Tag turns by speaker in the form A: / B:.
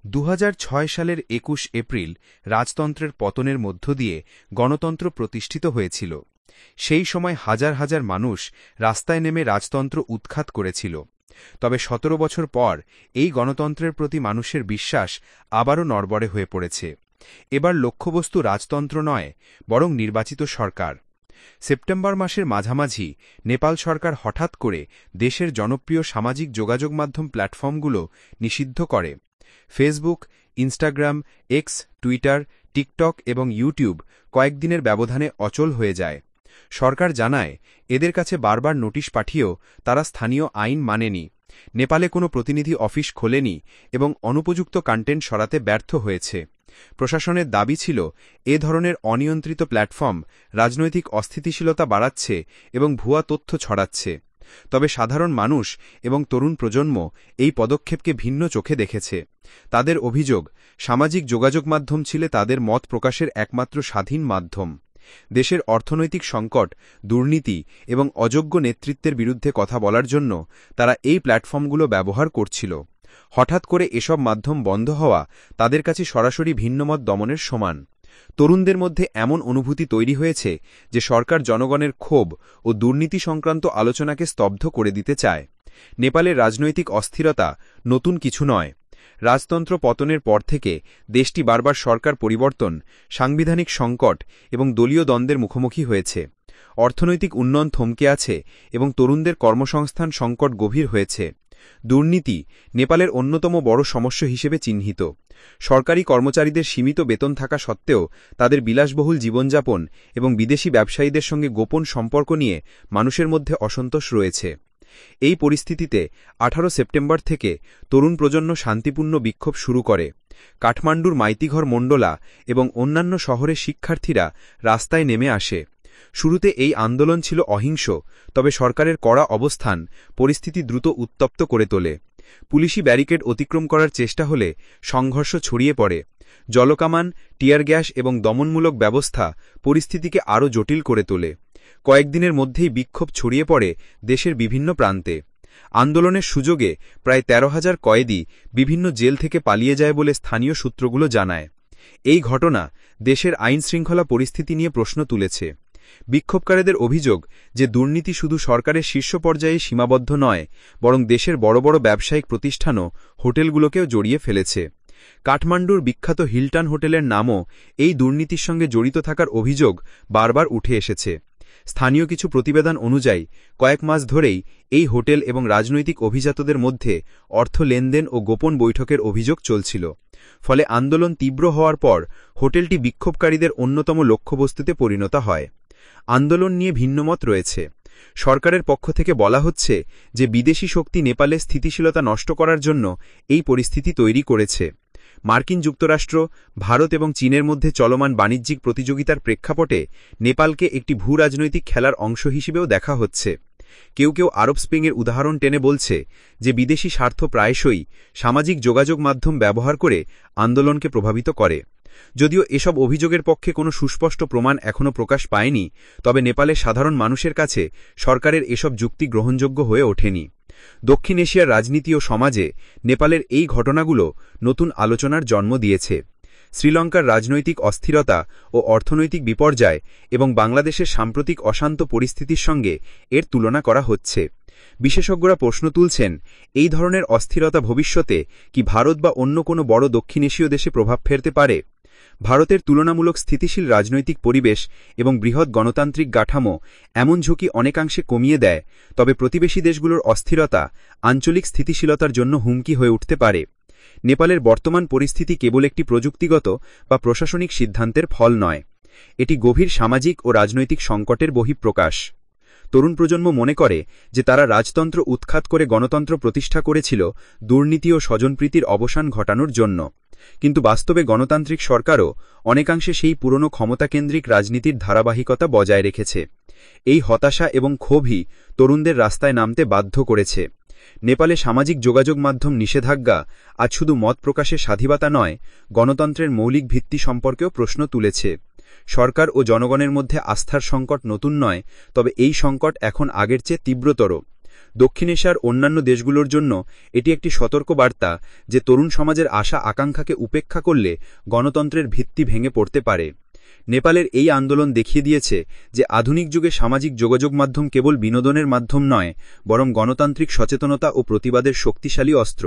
A: ২০০৬ সালের ২১ এপ্রিল রাজতন্ত্রের পতনের মধ্য দিয়ে গণতন্ত্র প্রতিষ্ঠিত হয়েছিল। সেই সময় হাজার হাজার মানুষ রাস্তায় নেমে রাজতন্ত্র উৎখাত করেছিল। তবে ১৭ বছর পর এই গণতন্ত্রের প্রতি মানুষের বিশ্বাস আবারও নড়বড়ে হয়ে পড়েছে। এবার লক্ষ্যবস্তু রাজতন্ত্র নয়, বরং নির্বাচিত সরকার। সেপ্টেম্বর মাসের মাঝামাঝি নেপাল সরকার হঠাৎ করে দেশের জনপ্রিয় সামাজিক যোগাযোগ মাধ্যম প্ল্যাটফর্মগুলো নিষিদ্ধ করে। Facebook, Instagram, x, Twitter, TikTok এবং ইউটিউব কয়েকদিনের ব্যবধানে অচল হয়ে যায়। সরকার জানায়, এদের কাছে বারবার নোটিশ পাঠিয়েও তারা স্থানীয় আইন মানেনি, নেপালে কোনো প্রতিনিধি অফিস খোলেনি এবং অনুপযুক্ত কন্টেন্ট সরাতে ব্যর্থ হয়েছে। প্রশাসনের দাবি ছিল, এ ধরনের অনিয়ন্ত্রিত প্ল্যাটফর্ম রাজনৈতিক অস্থিতিশীলতা বাড়াচ্ছে এবং ভুয়া তথ্য ছড়াচ্ছে। তবে সাধারণ মানুষ এবং তরুণ প্রজন্ম এই পদক্ষেপকে ভিন্ন চোখে দেখেছে। তাদের অভিযোগ, সামাজিক যোগাযোগ মাধ্যম ছিল তাদের মত প্রকাশের একমাত্র স্বাধীন মাধ্যম। দেশের অর্থনৈতিক সংকট, দুর্নীতি এবং অযোগ্য নেতৃত্বের বিরুদ্ধে কথা বলার জন্য তারা এই প্ল্যাটফর্মগুলো ব্যবহার করছিল। হঠাৎ করে এসব মাধ্যম বন্ধ হওয়া তাদের কাছে সরাসরি ভিন্নমত দমনের সমান। তরুণদের মধ্যে এমন অনুভূতি তৈরি হয়েছে যে সরকার জনগণের ক্ষোভ ও দুর্নীতি সংক্রান্ত আলোচনাকে স্তব্ধ করে দিতে চায়। নেপালের রাজনৈতিক অস্থিরতা নতুন কিছু নয়। রাজতন্ত্র পতনের পর থেকে দেশটি বারবার সরকার পরিবর্তন, সাংবিধানিক সংকট এবং দলীয় দ্বন্দ্বের মুখোমুখি হয়েছে। অর্থনৈতিক উন্নয়ন থমকে আছে এবং তরুণদের কর্মসংস্থান সংকট গভীর হয়েছে। দুর্নীতি নেপালের অন্যতম বড় সমস্যা হিসেবে চিহ্নিত। সরকারি কর্মচারীদের সীমিত বেতন থাকা সত্ত্বেও তাদের বিলাসবহুল জীবনযাপন এবং বিদেশি ব্যবসায়ীদের সঙ্গে গোপন সম্পর্ক নিয়ে মানুষের মধ্যে অসন্তোষ রয়েছে। এই পরিস্থিতিতে ১৮ সেপ্টেম্বর থেকে তরুণ প্রজন্ম শান্তিপূর্ণ বিক্ষোভ শুরু করে। কাঠমান্ডুর মাইতিঘর মণ্ডলা এবং অন্যান্য শহরের শিক্ষার্থীরা রাস্তায় নেমে আসে। শুরুতে এই আন্দোলন ছিল অহিংস, তবে সরকারের কড়া অবস্থান পরিস্থিতি দ্রুত উত্তপ্ত করে তোলে। পুলিশি ব্যারিকেড অতিক্রম করার চেষ্টা হলে সংঘর্ষ ছড়িয়ে পড়ে। জলকামান, টিয়ার গ্যাস এবং দমনমূলক ব্যবস্থা পরিস্থিতিকে আরও জটিল করে তোলে। কয়েকদিনের মধ্যেই বিক্ষোভ ছড়িয়ে পড়ে দেশের বিভিন্ন প্রান্তে। আন্দোলনের সুযোগে প্রায় ১৩,০০০ কয়েদি বিভিন্ন জেল থেকে পালিয়ে যায় বলে স্থানীয় সূত্রগুলো জানায়। এই ঘটনা দেশের আইনশৃঙ্খলা পরিস্থিতি নিয়ে প্রশ্ন তুলেছে। বিক্ষোভকারীদের অভিযোগ যে দুর্নীতি শুধু সরকারের শীর্ষ পর্যায়ে সীমাবদ্ধ নয়, বরং দেশের বড় বড় ব্যবসায়িক প্রতিষ্ঠানও হোটেলগুলোকেও জড়িয়ে ফেলেছে। কাঠমান্ডুর বিখ্যাত হিলটন হোটেলের নামও এই দুর্নীতির সঙ্গে জড়িত থাকার অভিযোগ বারবার উঠে এসেছে। স্থানীয় কিছু প্রতিবেদন অনুযায়ী কয়েক মাস ধরেই এই হোটেল এবং রাজনৈতিক অভিজাতদের মধ্যে অর্থ লেনদেন ও গোপন বৈঠকের অভিযোগ চলছিল। ফলে আন্দোলন তীব্র হওয়ার পর হোটেলটি বিক্ষোভকারীদের অন্যতম লক্ষ্যবস্তুতে পরিণত হয়। আন্দোলন নিয়ে ভিন্নমত রয়েছে। সরকারের পক্ষ থেকে বলা হচ্ছে যে বিদেশি শক্তি নেপালে স্থিতিশীলতা নষ্ট করার জন্য এই পরিস্থিতি তৈরি করেছে। মার্কিন যুক্তরাষ্ট্র, ভারত এবং চীনের মধ্যে চলমান বাণিজ্যিক প্রতিযোগিতার প্রেক্ষাপটে নেপালকে একটি ভূরাজনৈতিক খেলার অংশ হিসেবেও দেখা হচ্ছে। কেউ কেউ আরব স্প্রিংয়ের উদাহরণ টেনে বলছে যে বিদেশি স্বার্থ প্রায়শই সামাজিক যোগাযোগ মাধ্যম ব্যবহার করে আন্দোলনকে প্রভাবিত করে। যদিও এসব অভিযোগের পক্ষে কোনো সুস্পষ্ট প্রমাণ এখনও প্রকাশ পায়নি, তবে নেপালের সাধারণ মানুষের কাছে সরকারের এসব যুক্তি গ্রহণযোগ্য হয়ে ওঠেনি। দক্ষিণ এশিয়ার রাজনীতি ও সমাজে নেপালের এই ঘটনাগুলো নতুন আলোচনার জন্ম দিয়েছে। শ্রীলঙ্কার রাজনৈতিক অস্থিরতা ও অর্থনৈতিক বিপর্যয় এবং বাংলাদেশের সাম্প্রতিক অশান্ত পরিস্থিতির সঙ্গে এর তুলনা করা হচ্ছে। বিশেষজ্ঞরা প্রশ্ন তুলছেন, এই ধরনের অস্থিরতা ভবিষ্যতে কি ভারত বা অন্য কোনো বড় দক্ষিণ এশীয় দেশে প্রভাব ফেলতে পারে? ভারতের তুলনামূলক স্থিতিশীল রাজনৈতিক পরিবেশ এবং বৃহৎ গণতান্ত্রিক কাঠামো এমন ঝুঁকি অনেকাংশে কমিয়ে দেয়, তবে প্রতিবেশী দেশগুলোর অস্থিরতা আঞ্চলিক স্থিতিশীলতার জন্য হুমকি হয়ে উঠতে পারে। নেপালের বর্তমান পরিস্থিতি কেবল একটি প্রযুক্তিগত বা প্রশাসনিক সিদ্ধান্তের ফল নয়, এটি গভীর সামাজিক ও রাজনৈতিক সংকটের বহিঃপ্রকাশ। তরুণ প্রজন্ম মনে করে যে তারা রাজতন্ত্র উৎখাত করে গণতন্ত্র প্রতিষ্ঠা করেছিল দুর্নীতি ও স্বজনপ্রীতির অবসান ঘটানোর জন্য, কিন্তু বাস্তবে গণতান্ত্রিক সরকারও অনেকাংশে সেই পুরনো ক্ষমতাকেন্দ্রিক রাজনীতির ধারাবাহিকতা বজায় রেখেছে। এই হতাশা এবং ক্ষোভই তরুণদের রাস্তায় নামতে বাধ্য করেছে। নেপালে সামাজিক যোগাযোগ মাধ্যম নিষেধাজ্ঞা আজ শুধু মত প্রকাশের স্বাধীনতা নয়, গণতন্ত্রের মৌলিক ভিত্তি সম্পর্কেও প্রশ্ন তুলেছে। সরকার ও জনগণের মধ্যে আস্থার সংকট নতুন নয়, তবে এই সংকট এখন আগের চেয়ে তীব্রতর। দক্ষিণ এশিয়ার অন্যান্য দেশগুলোর জন্য এটি একটি সতর্ক বার্তা যে তরুণ সমাজের আশা আকাঙ্ক্ষাকে উপেক্ষা করলে গণতন্ত্রের ভিত্তি ভেঙে পড়তে পারে। নেপালের এই আন্দোলন দেখিয়ে দিয়েছে যে আধুনিক যুগে সামাজিক যোগাযোগ মাধ্যম কেবল বিনোদনের মাধ্যম নয়, বরং গণতান্ত্রিক সচেতনতা ও প্রতিবাদের শক্তিশালী অস্ত্র।